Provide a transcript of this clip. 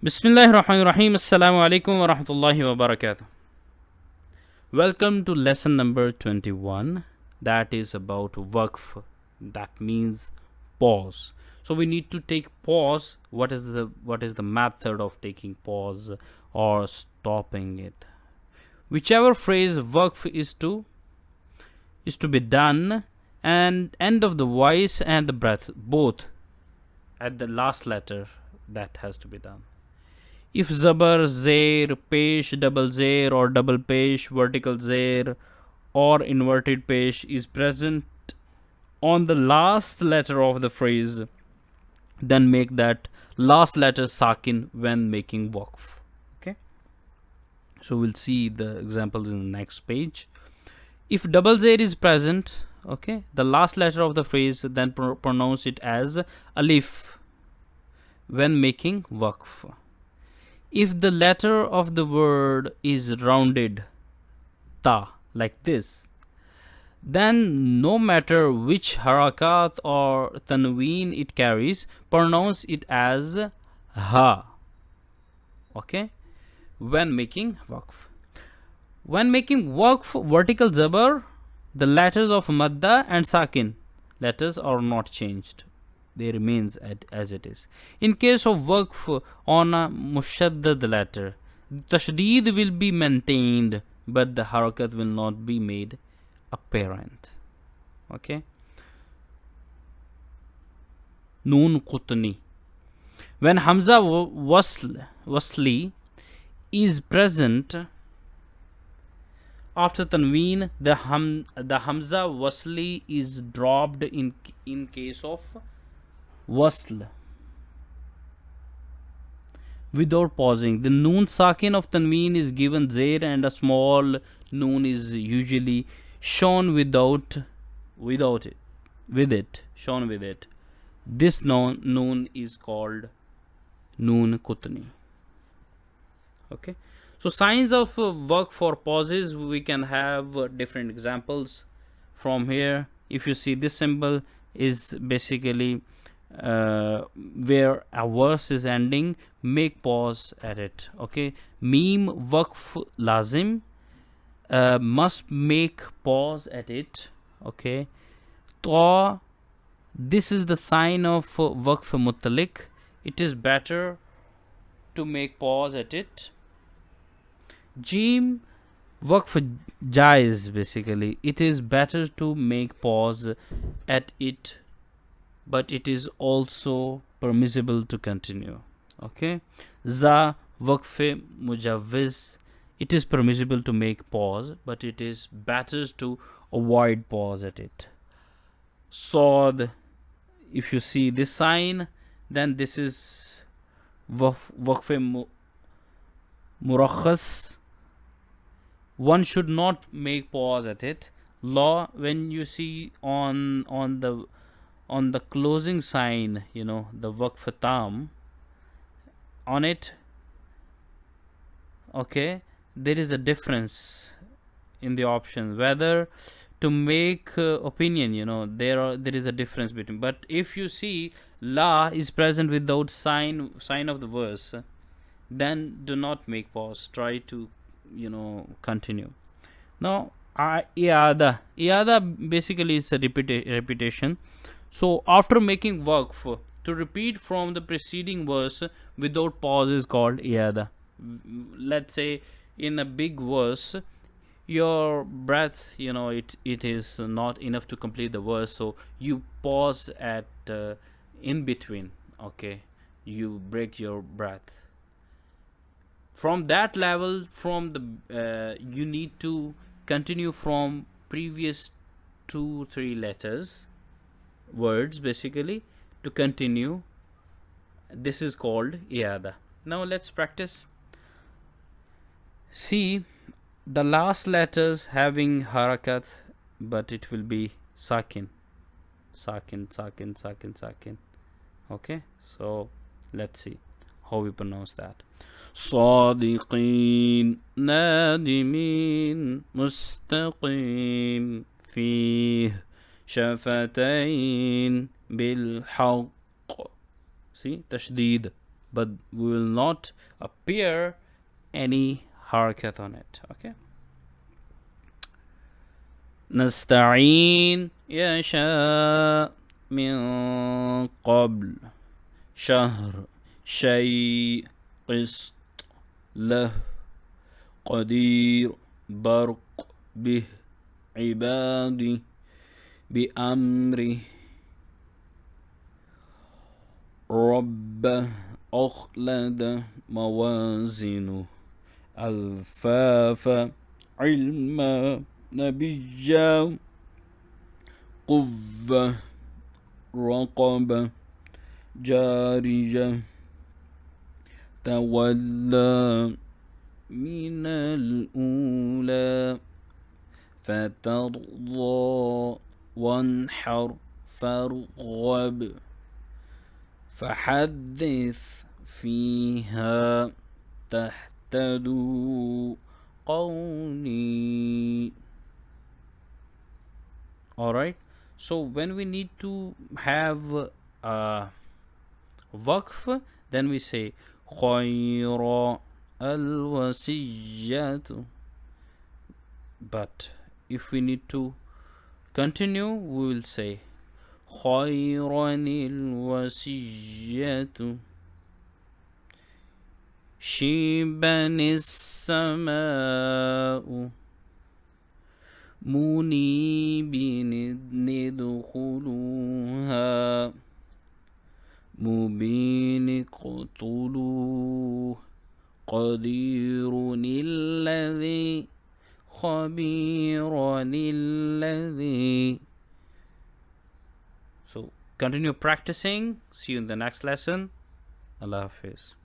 Bismillahirrahmanirrahim. Assalamu alaikum wa rahmatullahi wa barakatuh. Welcome to lesson number 21. That is about waqf. That means pause. So we need to take pause. What is the method of taking pause or stopping it? Whichever phrase waqf is to be done, and end of the voice and the breath both at the last letter, that has to be done. If zabar, zair, pesh, double zair or double pesh, vertical zair or inverted pesh is present on the last letter of the phrase, then make that last letter sakin when making waqf. Okay. So we'll see the examples in the next page. If double zair is present, okay, the last letter of the phrase, then pronounce it as alif when making waqf. If the letter of the word is rounded ta like this, then no matter which harakat or tanween it carries, pronounce it as ha. Okay, when making waqf. When making waqf vertical zabar, the letters of madda and sakin letters are not changed. They remains as it is. In case of waqf on a mushaddad letter, tashdeed will be maintained, but the harakat will not be made apparent. Okay. Noon qutni. When hamza wasli is present after tanween, the hamza wasli is dropped in case of wasl without pausing. The noon sakin of tanween is given zair, and a small noon is usually shown with it. This noon is called noon kutni. Okay. So signs of work for pauses, we can have different examples from here. If you see, this symbol is basically where a verse is ending, make pause at it. Okay. Meme waqf lazim, must make pause at it. Okay. Ta, this is the sign of waqf muttalik. It is better to make pause at it. Jim waqf jaiz, basically it is better to make pause at it, but it is also permissible to continue. Okay. Za waqf mujawwiz, it is permissible to make pause, but it is better to avoid pause at it. Sod, if you see this sign, then this is waqf murakhas. One should not make pause at it. Law, when you see on the closing sign, the waqf tam on it, okay, there is a difference in the option whether to make opinion. There is a difference between. But if you see la is present without sign of the verse, then do not make pause. Try to continue. Now iada basically is a repetition. So after making waqf, to repeat from the preceding verse without pause is called iada. Let's say in a big verse, your breath, it is not enough to complete the verse, so you pause at in between. Okay, you break your breath. From that level, from the you need to continue from previous 2-3 letters, words basically, to continue. This is called iada. Now let's practice. See, the last letters having harakat, but it will be sakin. Okay, so let's see how we pronounce that. صادقين نادمين مستقيم فيه شفتين بالحق. See, tashdid but we will not appear any harakat on it. Okay. نستعين يشاء من قبل شهر شيء قسط له قدير برق به عبادي بأمره رب أخلد موازنه الفاف علما نبيا قوة رقبة جارية تولى من الأولى فترضى وانحر فارغب فحدث فيها تهتدوا قولي. Alright, so when we need to have waqf, then we say خير الوصية. But if we need to continue, we will say خيرا الوصية شيبا السماء منيبين ندخلوها مبين اقتلوه قدير الذي خبير الذي. So continue practicing. See you in the next lesson. Allah Hafiz.